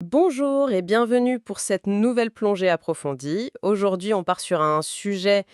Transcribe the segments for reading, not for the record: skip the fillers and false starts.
Bonjour et bienvenue pour cette nouvelle plongée approfondie. Aujourd'hui, on part sur un sujet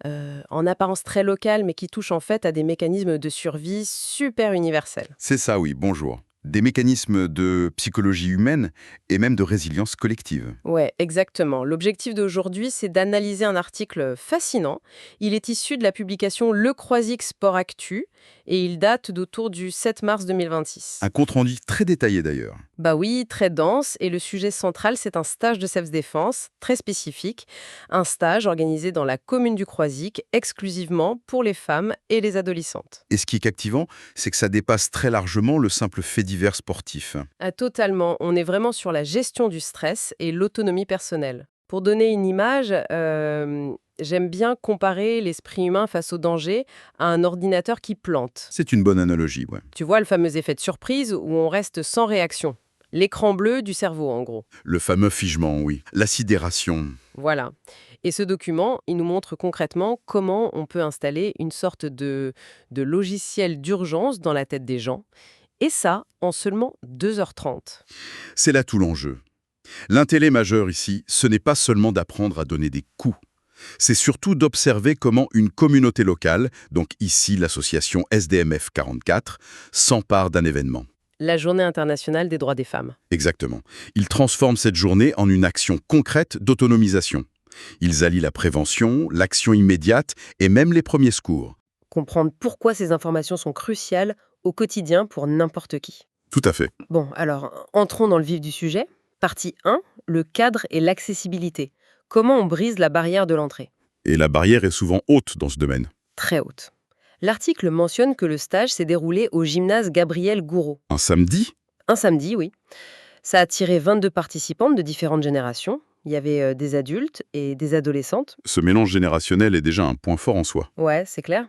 en apparence très local, mais qui touche en fait à des mécanismes de survie super universels. C'est ça, oui, bonjour. Des mécanismes de psychologie humaine et même de résilience collective. Ouais, exactement. L'objectif d'aujourd'hui, c'est d'analyser un article fascinant. Il est issu de la publication Le Croisic Sport Actu et il date d'autour du 7 mars 2026. Un compte-rendu très détaillé d'ailleurs. Bah oui, très dense, et le sujet central, c'est un stage de self-défense très spécifique, un stage organisé dans la commune du Croisic exclusivement pour les femmes et les adolescentes. Et ce qui est captivant, c'est que ça dépasse très largement le simple fait divers sportif. Ah, totalement, on est vraiment sur la gestion du stress et l'autonomie personnelle. Pour donner une image, j'aime bien comparer l'esprit humain face au danger à un ordinateur qui plante. C'est une bonne analogie, ouais. Tu vois le fameux effet de surprise où on reste sans réaction. L'écran bleu du cerveau, en gros. Le fameux figement, oui. La sidération. Voilà. Et ce document, il nous montre concrètement comment on peut installer une sorte de logiciel d'urgence dans la tête des gens. Et ça, en seulement 2h30. C'est là tout l'enjeu. L'intérêt majeur ici, ce n'est pas seulement d'apprendre à donner des coups. C'est surtout d'observer comment une communauté locale, donc ici l'association SDMF 44, s'empare d'un événement. La Journée internationale des droits des femmes. Exactement. Ils transforment cette journée en une action concrète d'autonomisation. Ils allient la prévention, l'action immédiate et même les premiers secours. Comprendre pourquoi ces informations sont cruciales au quotidien pour n'importe qui. Tout à fait. Bon, alors, entrons dans le vif du sujet. Partie 1, le cadre et l'accessibilité. Comment on brise la barrière de l'entrée? Et la barrière est souvent haute dans ce domaine. Très haute. L'article mentionne que le stage s'est déroulé au gymnase Gabriel Gouraud. Un samedi, Un samedi, oui. Ça a attiré 22 participantes de différentes générations. Il y avait des adultes et des adolescentes. ce mélange générationnel est déjà un point fort en soi. Ouais, c'est clair.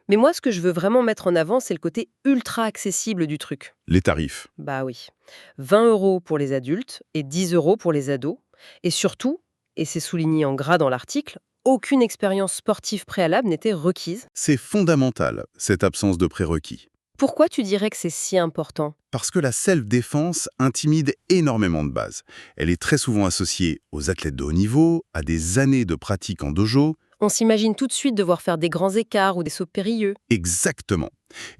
Mais moi, ce que je veux vraiment mettre en avant, c'est le côté ultra accessible du truc. Les tarifs. Bah oui. 20 € pour les adultes et 10 € pour les ados. Et surtout, et c'est souligné en gras dans l'article, aucune expérience sportive préalable n'était requise. C'est fondamental, cette absence de prérequis. Pourquoi tu dirais que c'est si important? Parce que la self-défense intimide énormément de base. Elle est très souvent associée aux athlètes de haut niveau, à des années de pratique en dojo. On s'imagine tout de suite devoir faire des grands écarts ou des sauts périlleux. Exactement.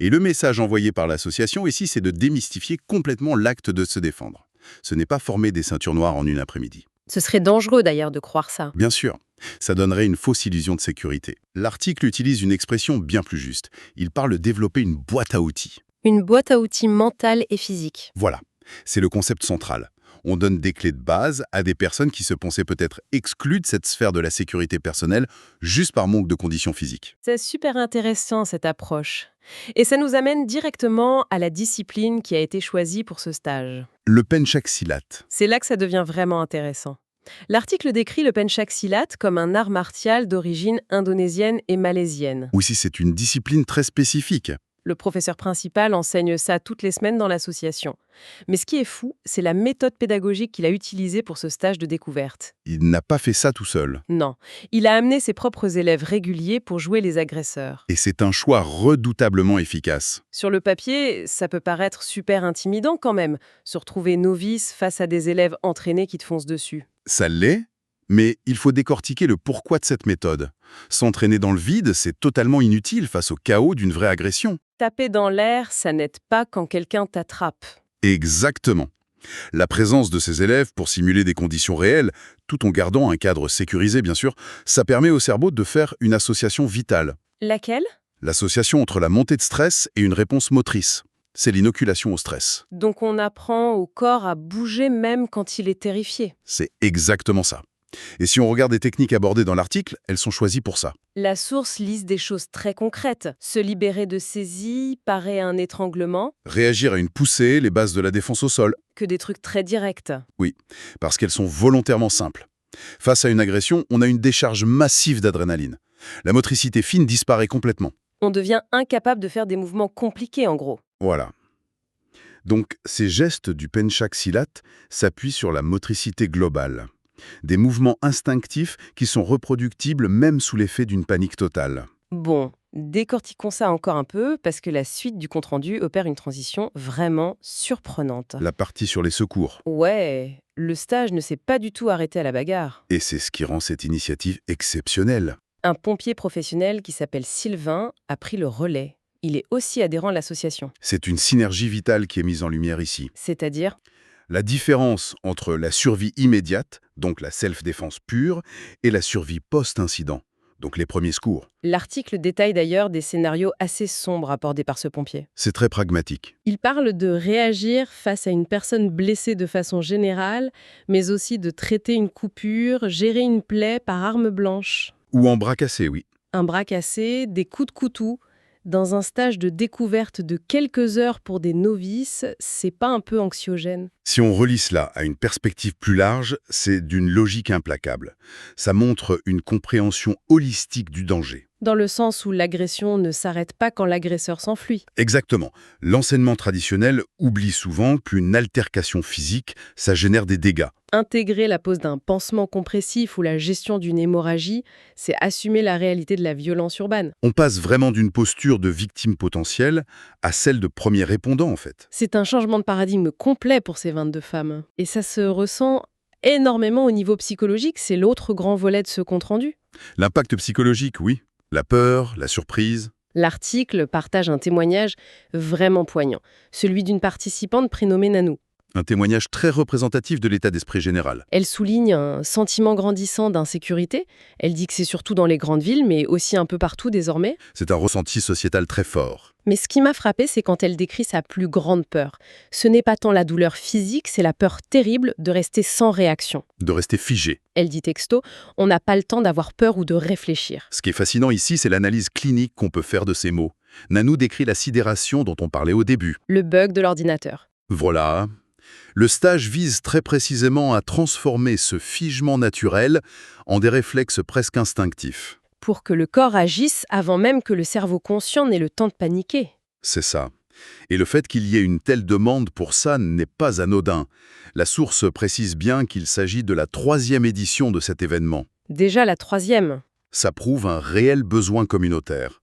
Et le message envoyé par l'association ici, c'est de démystifier complètement l'acte de se défendre. Ce n'est pas former des ceintures noires en une après-midi. Ce serait dangereux d'ailleurs de croire ça. Bien sûr, ça donnerait une fausse illusion de sécurité. L'article utilise une expression bien plus juste. Il parle de développer une boîte à outils. Une boîte à outils mentale et physique. Voilà, c'est le concept central. On donne des clés de base à des personnes qui se pensaient peut-être exclues de cette sphère de la sécurité personnelle juste par manque de conditions physiques. C'est super intéressant cette approche. Et ça nous amène directement à la discipline qui a été choisie pour ce stage. Le penchak silat. C'est là que ça devient vraiment intéressant. L'article décrit le penchak silat comme un art martial d'origine indonésienne et malaisienne. Oui, si c'est une discipline très spécifique. Le professeur principal enseigne ça toutes les semaines dans l'association. Mais ce qui est fou, c'est la méthode pédagogique qu'il a utilisée pour ce stage de découverte. Il n'a pas fait ça tout seul. Non, il a amené ses propres élèves réguliers pour jouer les agresseurs. Et c'est un choix redoutablement efficace. Sur le papier, ça peut paraître super intimidant quand même, se retrouver novice face à des élèves entraînés qui te foncent dessus. Ça l'est, mais il faut décortiquer le pourquoi de cette méthode. S'entraîner dans le vide, c'est totalement inutile face au chaos d'une vraie agression. Taper dans l'air, ça n'aide pas quand quelqu'un t'attrape. Exactement. La présence de ces élèves pour simuler des conditions réelles, tout en gardant un cadre sécurisé bien sûr, ça permet au cerveau de faire une association vitale. Laquelle? L'association entre la montée de stress et une réponse motrice. C'est l'inoculation au stress. Donc on apprend au corps à bouger même quand il est terrifié. C'est exactement ça. Et si on regarde les techniques abordées dans l'article, elles sont choisies pour ça. La source liste des choses très concrètes. Se libérer de saisie, parer à un étranglement, Réagir à une poussée, les bases de la défense au sol. que des trucs très directs. Oui, parce qu'elles sont volontairement simples. Face à une agression, on a une décharge massive d'adrénaline. La motricité fine disparaît complètement. On devient incapable de faire des mouvements compliqués en gros. Voilà. Donc, ces gestes du penchak silat s'appuient sur la motricité globale. Des mouvements instinctifs qui sont reproductibles même sous l'effet d'une panique totale. Bon, Décortiquons ça encore un peu, parce que la suite du compte-rendu opère une transition vraiment surprenante. La partie sur les secours. Ouais, le stage ne s'est pas du tout arrêté à la bagarre. Et c'est ce qui rend cette initiative exceptionnelle. Un pompier professionnel qui s'appelle Sylvain a pris le relais. Il est aussi adhérent à l'association. C'est une synergie vitale qui est mise en lumière ici. C'est-à-dire, La différence entre la survie immédiate, donc la self-défense pure, et la survie post-incident, donc les premiers secours. l'article détaille d'ailleurs des scénarios assez sombres abordés par ce pompier. C'est très pragmatique. Il parle de réagir face à une personne blessée de façon générale, mais aussi de traiter une coupure, gérer une plaie par arme blanche. Ou en bras cassés, oui. Un bras cassé, des coups de couteau. Dans un stage de découverte de quelques heures pour des novices, c'est pas un peu anxiogène? Si on relie cela à une perspective plus large, c'est d'une logique implacable. Ça montre une compréhension holistique du danger. Dans le sens où l'agression ne s'arrête pas quand l'agresseur s'enfuit. Exactement. L'enseignement traditionnel oublie souvent qu'une altercation physique, ça génère des dégâts. Intégrer la pose d'un pansement compressif ou la gestion d'une hémorragie, c'est assumer la réalité de la violence urbaine. On passe vraiment d'une posture de victime potentielle à celle de premier répondant, en fait. C'est un changement de paradigme complet pour ces 22 femmes. Et ça se ressent énormément au niveau psychologique, c'est l'autre grand volet de ce compte-rendu. L'impact psychologique, oui. La peur, la surprise. L'article partage un témoignage vraiment poignant, celui d'une participante prénommée Nanou. Un témoignage très représentatif de l'état d'esprit général. Elle souligne un sentiment grandissant d'insécurité. Elle dit que c'est surtout dans les grandes villes, mais aussi un peu partout désormais. C'est un ressenti sociétal très fort. Mais ce qui m'a frappé, c'est quand elle décrit sa plus grande peur. Ce n'est pas tant la douleur physique, c'est la peur terrible de rester sans réaction. De rester figé. Elle dit texto, on n'a pas le temps d'avoir peur ou de réfléchir. Ce qui est fascinant ici, c'est l'analyse clinique qu'on peut faire de ces mots. Nanou décrit la sidération dont on parlait au début. Le bug de l'ordinateur. Voilà. Le stage vise très précisément à transformer ce figement naturel en des réflexes presque instinctifs. Pour que le corps agisse avant même que le cerveau conscient n'ait le temps de paniquer. C'est ça. Et le fait qu'il y ait une telle demande pour ça n'est pas anodin. La source précise bien qu'il s'agit de la 3e édition de cet événement. Déjà la 3e. Ça prouve un réel besoin communautaire.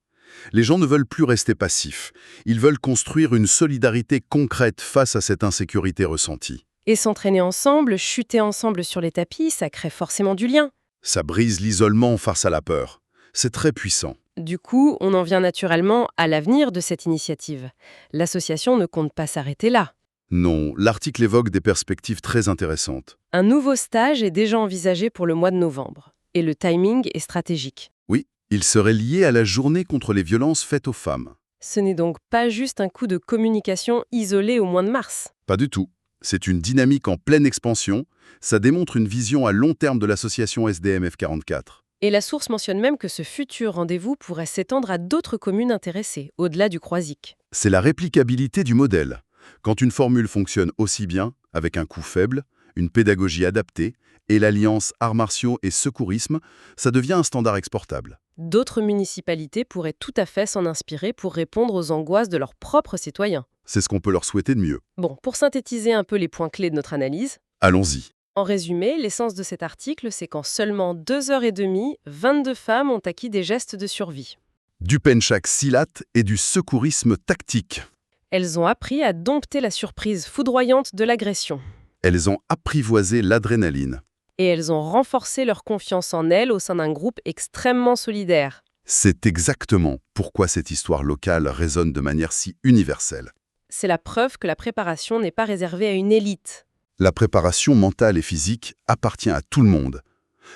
Les gens ne veulent plus rester passifs. Ils veulent construire une solidarité concrète face à cette insécurité ressentie. Et s'entraîner ensemble, chuter ensemble sur les tapis, ça crée forcément du lien. Ça brise l'isolement face à la peur. C'est très puissant. Du coup, on en vient naturellement à l'avenir de cette initiative. L'association ne compte pas s'arrêter là. Non, l'article évoque des perspectives très intéressantes. Un nouveau stage est déjà envisagé pour le mois de novembre. Et le timing est stratégique. Oui, il serait lié à la journée contre les violences faites aux femmes. Ce n'est donc pas juste un coup de communication isolé au mois de mars. Pas du tout. C'est une dynamique en pleine expansion. Ça démontre une vision à long terme de l'association SDMF 44. Et la source mentionne même que ce futur rendez-vous pourrait s'étendre à d'autres communes intéressées, au-delà du Croisic. C'est la réplicabilité du modèle. Quand une formule fonctionne aussi bien, avec un coût faible, une pédagogie adaptée et l'alliance arts martiaux et secourisme, ça devient un standard exportable. D'autres municipalités pourraient tout à fait s'en inspirer pour répondre aux angoisses de leurs propres citoyens. C'est ce qu'on peut leur souhaiter de mieux. Bon, pour synthétiser un peu les points clés de notre analyse, Allons-y. en résumé, l'essence de cet article, c'est qu'en seulement 2h30, 22 femmes ont acquis des gestes de survie. Du penchak silat et du secourisme tactique. Elles ont appris à dompter la surprise foudroyante de l'agression. Elles ont apprivoisé l'adrénaline. Et elles ont renforcé leur confiance en elles au sein d'un groupe extrêmement solidaire. C'est exactement pourquoi cette histoire locale résonne de manière si universelle. C'est la preuve que la préparation n'est pas réservée à une élite. La préparation mentale et physique appartient à tout le monde.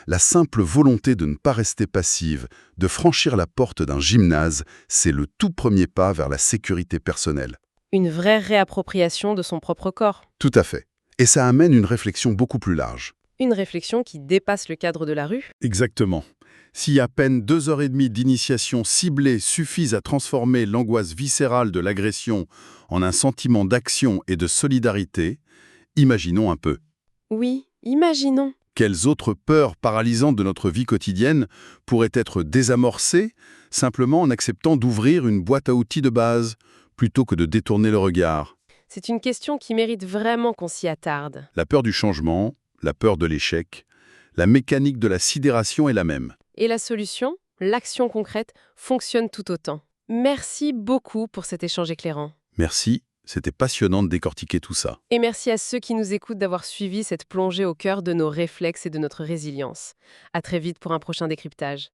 La simple volonté de ne pas rester passive, de franchir la porte d'un gymnase, c'est le tout premier pas vers la sécurité personnelle. Une vraie réappropriation de son propre corps. Tout à fait. Et ça amène une réflexion beaucoup plus large. Une réflexion qui dépasse le cadre de la rue. Exactement. Si à peine 2h30 d'initiation ciblée suffisent à transformer l'angoisse viscérale de l'agression en un sentiment d'action et de solidarité, imaginons un peu. Oui, imaginons. Quelles autres peurs paralysantes de notre vie quotidienne pourraient être désamorcées simplement en acceptant d'ouvrir une boîte à outils de base plutôt que de détourner le regard? C'est une question qui mérite vraiment qu'on s'y attarde. La peur du changement, la peur de l'échec, la mécanique de la sidération est la même. Et la solution? l'action concrète fonctionne tout autant. Merci beaucoup pour cet échange éclairant. Merci, c'était passionnant de décortiquer tout ça. Et merci à ceux qui nous écoutent d'avoir suivi cette plongée au cœur de nos réflexes et de notre résilience. À très vite pour un prochain décryptage.